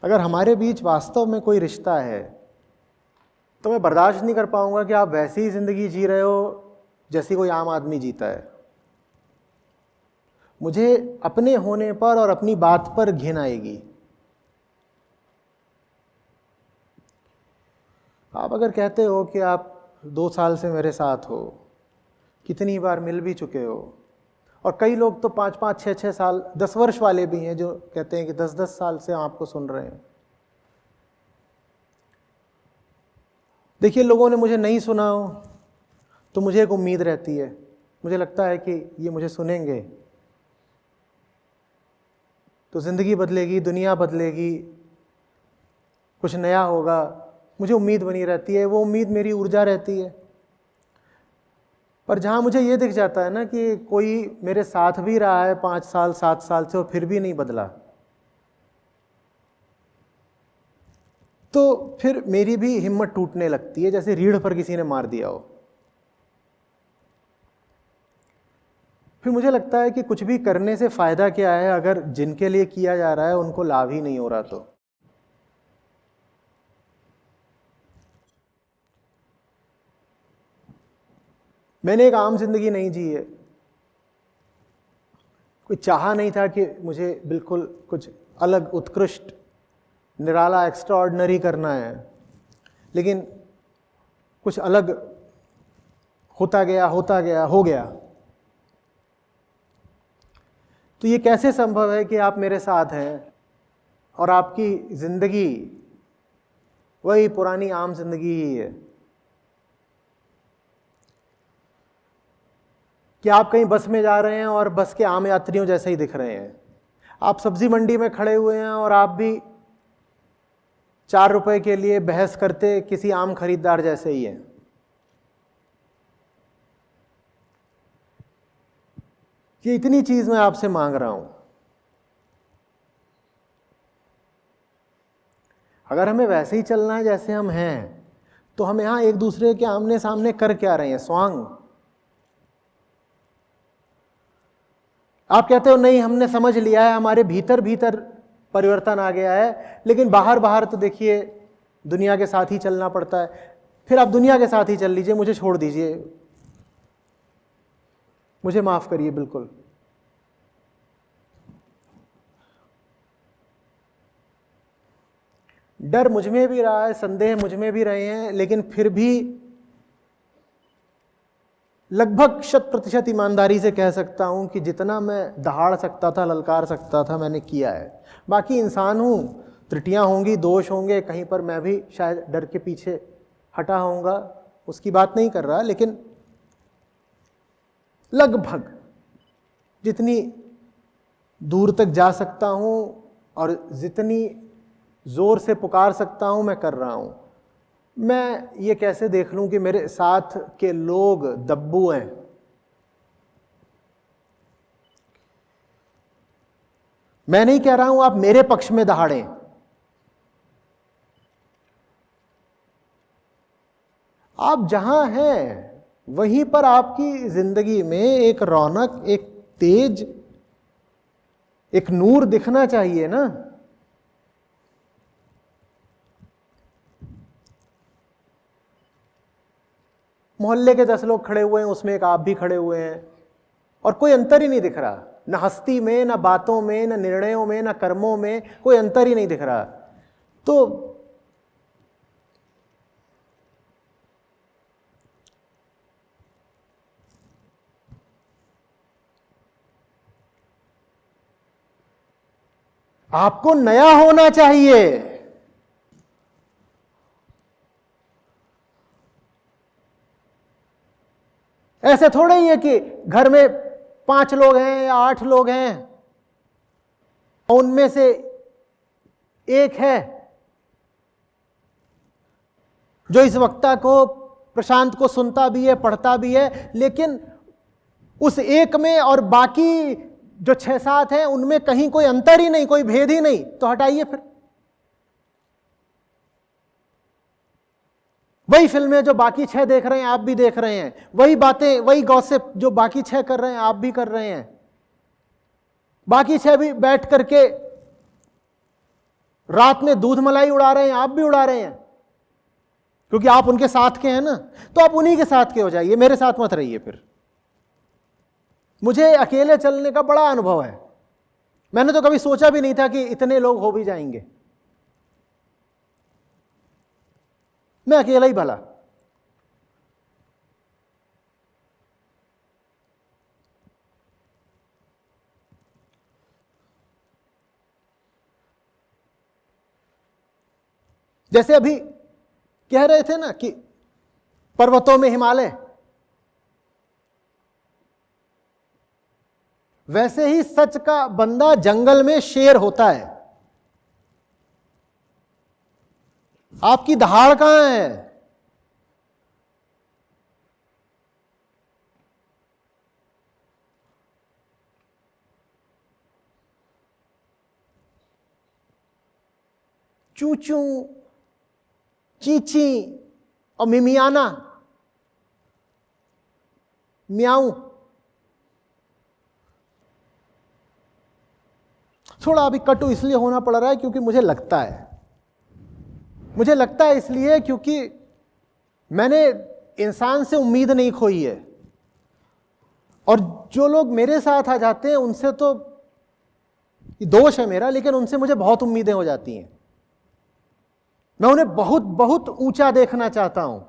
अगर हमारे बीच वास्तव में कोई रिश्ता है तो मैं बर्दाश्त नहीं कर पाऊंगा कि आप वैसी ही जिंदगी जी रहे हो जैसी कोई आम आदमी जीता है। मुझे अपने होने पर और अपनी बात पर घिन आएगी। आप अगर कहते हो कि आप 2 साल से मेरे साथ हो, कितनी बार मिल भी चुके हो, और कई लोग तो 5-5, 6-6 साल, 10 वर्ष वाले भी हैं जो कहते हैं कि 10-10 साल से आपको सुन रहे हैं। देखिए, लोगों ने मुझे नहीं सुना हो तो मुझे एक उम्मीद रहती है, मुझे लगता है कि ये मुझे सुनेंगे तो ज़िंदगी बदलेगी, दुनिया बदलेगी, कुछ नया होगा। मुझे उम्मीद बनी रहती है, वो उम्मीद मेरी ऊर्जा रहती है। पर जहाँ मुझे ये दिख जाता है ना कि कोई मेरे साथ भी रहा है 5 साल 7 साल से और फिर भी नहीं बदला, तो फिर मेरी भी हिम्मत टूटने लगती है, जैसे रीढ़ पर किसी ने मार दिया हो। फिर मुझे लगता है कि कुछ भी करने से फायदा क्या है अगर जिनके लिए किया जा रहा है उनको लाभ ही नहीं हो रहा। तो मैंने एक आम जिंदगी नहीं जी है। कोई चाहा नहीं था कि मुझे बिल्कुल कुछ अलग, उत्कृष्ट, निराला, एक्स्ट्राऑर्डिनरी करना है, लेकिन कुछ अलग होता गया, हो गया। तो ये कैसे संभव है कि आप मेरे साथ हैं और आपकी जिंदगी वही पुरानी आम जिंदगी ही है? कि आप कहीं बस में जा रहे हैं और बस के आम यात्रियों जैसे ही दिख रहे हैं। आप सब्जी मंडी में खड़े हुए हैं और आप भी 4 रुपए के लिए बहस करते किसी आम खरीदार जैसे ही हैं। ये इतनी चीज मैं आपसे मांग रहा हूं। अगर हमें वैसे ही चलना है जैसे हम हैं, तो हम यहां एक दूसरे के आमने सामने कर क्या रहे हैं? स्वांग। आप कहते हो नहीं, हमने समझ लिया है, हमारे भीतर भीतर परिवर्तन आ गया है, लेकिन बाहर बाहर तो देखिए दुनिया के साथ ही चलना पड़ता है। फिर आप दुनिया के साथ ही चल लीजिए, मुझे छोड़ दीजिए, मुझे माफ करिए। बिल्कुल डर मुझ में भी रहा है, संदेह मुझ में भी रहे हैं, लेकिन फिर भी लगभग 100% ईमानदारी से कह सकता हूं कि जितना मैं दहाड़ सकता था, ललकार सकता था, मैंने किया है। बाकी इंसान हूं, त्रुटियां होंगी, दोष होंगे, कहीं पर मैं भी शायद डर के पीछे हटा होऊंगा, उसकी बात नहीं कर रहा, लेकिन लगभग जितनी दूर तक जा सकता हूं और जितनी जोर से पुकार सकता हूं मैं कर रहा हूं। मैं ये कैसे देख लूं कि मेरे साथ के लोग दब्बू हैं? मैं नहीं कह रहा हूं आप मेरे पक्ष में दहाड़ें। आप जहां हैं वहीं पर आपकी जिंदगी में एक रौनक, एक तेज, एक नूर दिखना चाहिए ना। मोहल्ले के 10 लोग खड़े हुए हैं, उसमें एक आप भी खड़े हुए हैं, और कोई अंतर ही नहीं दिख रहा, ना हस्ती में, ना बातों में, ना निर्णयों में, ना कर्मों में, कोई अंतर ही नहीं दिख रहा। तो आपको नया होना चाहिए। ऐसे थोड़े ही है कि घर में 5 लोग हैं या 8 लोग हैं, उनमें से एक है जो इस वक्ता को, प्रशांत को सुनता भी है, पढ़ता भी है, लेकिन उस एक में और बाकी जो 6-7 हैं उनमें कहीं कोई अंतर ही नहीं, कोई भेद ही नहीं। तो हटाइए फिर। वही फिल्में जो बाकी 6 देख रहे हैं आप भी देख रहे हैं, वही बातें, वही गॉसिप जो बाकी 6 कर रहे हैं आप भी कर रहे हैं। बाकी 6 भी बैठ करके रात में दूध मलाई उड़ा रहे हैं, आप भी उड़ा रहे हैं, क्योंकि आप उनके साथ के हैं ना, तो आप उन्हीं के साथ के हो जाइए, मेरे साथ मत रहिए। फिर मुझे अकेले चलने का बड़ा अनुभव है, मैंने तो कभी सोचा भी नहीं था कि इतने लोग हो भी जाएंगे। मैं अकेला ही भला। जैसे अभी कह रहे थे ना कि पर्वतों में हिमालय, वैसे ही सच का बंदा जंगल में शेर होता है। आपकी दहाड़ कहां है? चूचू, चीची और मिमियाना, म्याऊ। थोड़ा अभी कटु इसलिए होना पड़ रहा है क्योंकि मुझे लगता है इसलिए क्योंकि मैंने इंसान से उम्मीद नहीं खोई है, और जो लोग मेरे साथ आ जाते हैं उनसे तो दोष है मेरा, लेकिन उनसे मुझे बहुत उम्मीदें हो जाती हैं। मैं उन्हें बहुत बहुत ऊंचा देखना चाहता हूं।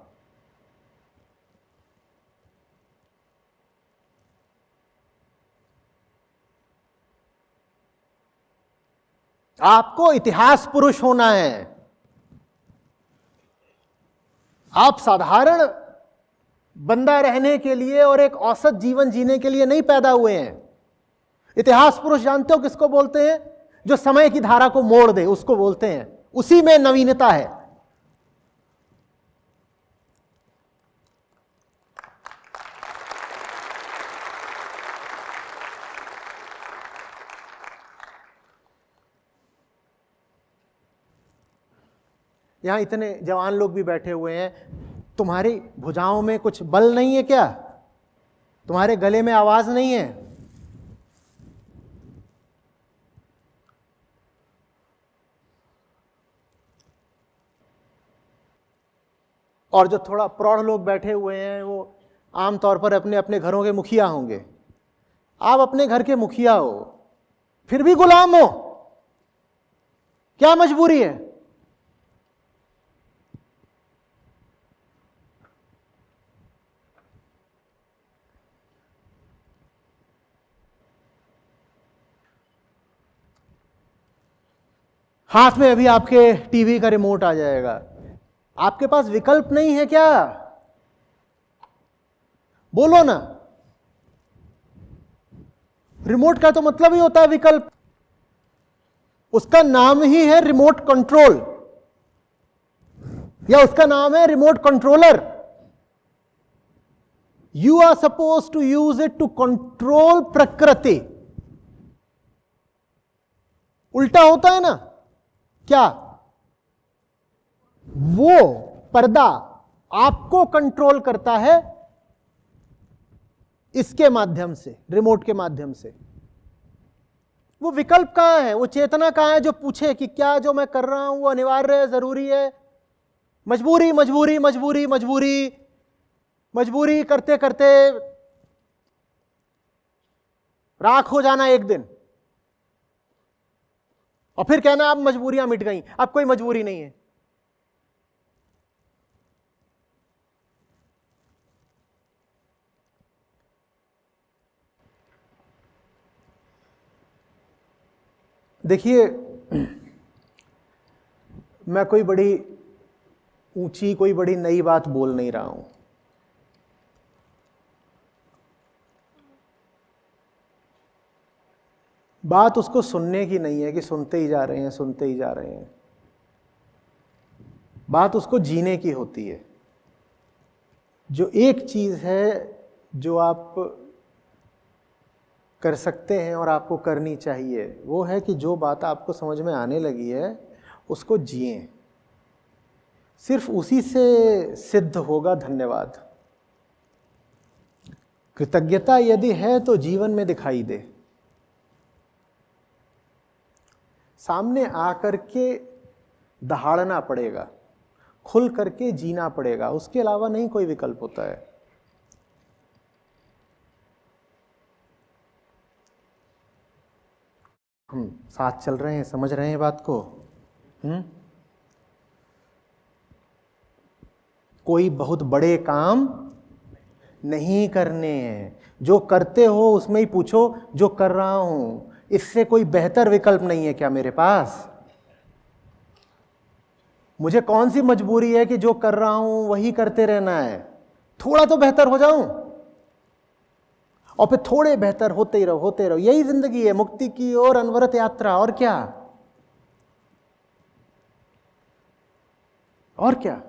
आपको इतिहास पुरुष होना है। आप साधारण बंदा रहने के लिए और एक औसत जीवन जीने के लिए नहीं पैदा हुए हैं। इतिहास पुरुष जानते हो किसको बोलते हैं? जो समय की धारा को मोड़ दे, उसको बोलते हैं। उसी में नवीनता है। यहां इतने जवान लोग भी बैठे हुए हैं, तुम्हारी भुजाओं में कुछ बल नहीं है क्या? तुम्हारे गले में आवाज नहीं है? और जो थोड़ा प्रौढ़ लोग बैठे हुए हैं वो आमतौर पर अपने अपने घरों के मुखिया होंगे। आप अपने घर के मुखिया हो, फिर भी गुलाम हो। क्या मजबूरी है? हाथ में अभी आपके टीवी का रिमोट आ जाएगा, आपके पास विकल्प नहीं है क्या? बोलो ना। रिमोट का तो मतलब ही होता है विकल्प। उसका नाम ही है रिमोट कंट्रोल, या उसका नाम है remote controller. You are suppose to use it to control प्रकृति। उल्टा होता है ना क्या? वो पर्दा आपको कंट्रोल करता है इसके माध्यम से, रिमोट के माध्यम से। वो विकल्प कहां है? वो चेतना कहां है जो पूछे कि क्या जो मैं कर रहा हूं वो अनिवार्य है, जरूरी है? मजबूरी मजबूरी मजबूरी मजबूरी मजबूरी करते करते राख हो जाना एक दिन, और फिर कहना अब मजबूरियां मिट गई। अब कोई मजबूरी नहीं है। देखिए, मैं कोई बड़ी ऊंची, कोई बड़ी नई बात बोल नहीं रहा हूं। बात उसको सुनने की नहीं है कि सुनते ही जा रहे हैं, सुनते ही जा रहे हैं। बात उसको जीने की होती है। जो एक चीज है जो आप कर सकते हैं और आपको करनी चाहिए, वो है कि जो बात आपको समझ में आने लगी है उसको जिएं। सिर्फ उसी से सिद्ध होगा धन्यवाद। कृतज्ञता यदि है तो जीवन में दिखाई दे। सामने आकर के दहाड़ना पड़ेगा, खुल करके जीना पड़ेगा, उसके अलावा नहीं कोई विकल्प होता है। हम साथ चल रहे हैं, समझ रहे हैं बात को? कोई बहुत बड़े काम नहीं करने हैं, जो करते हो उसमें ही पूछो जो कर रहा हूं, इससे कोई बेहतर विकल्प नहीं है क्या मेरे पास? मुझे कौन सी मजबूरी है कि जो कर रहा हूं वही करते रहना है? थोड़ा तो बेहतर हो जाऊं और फिर थोड़े बेहतर होते ही रहो, होते रहो। यही जिंदगी है, मुक्ति की ओर अनवरत यात्रा। और क्या, और क्या?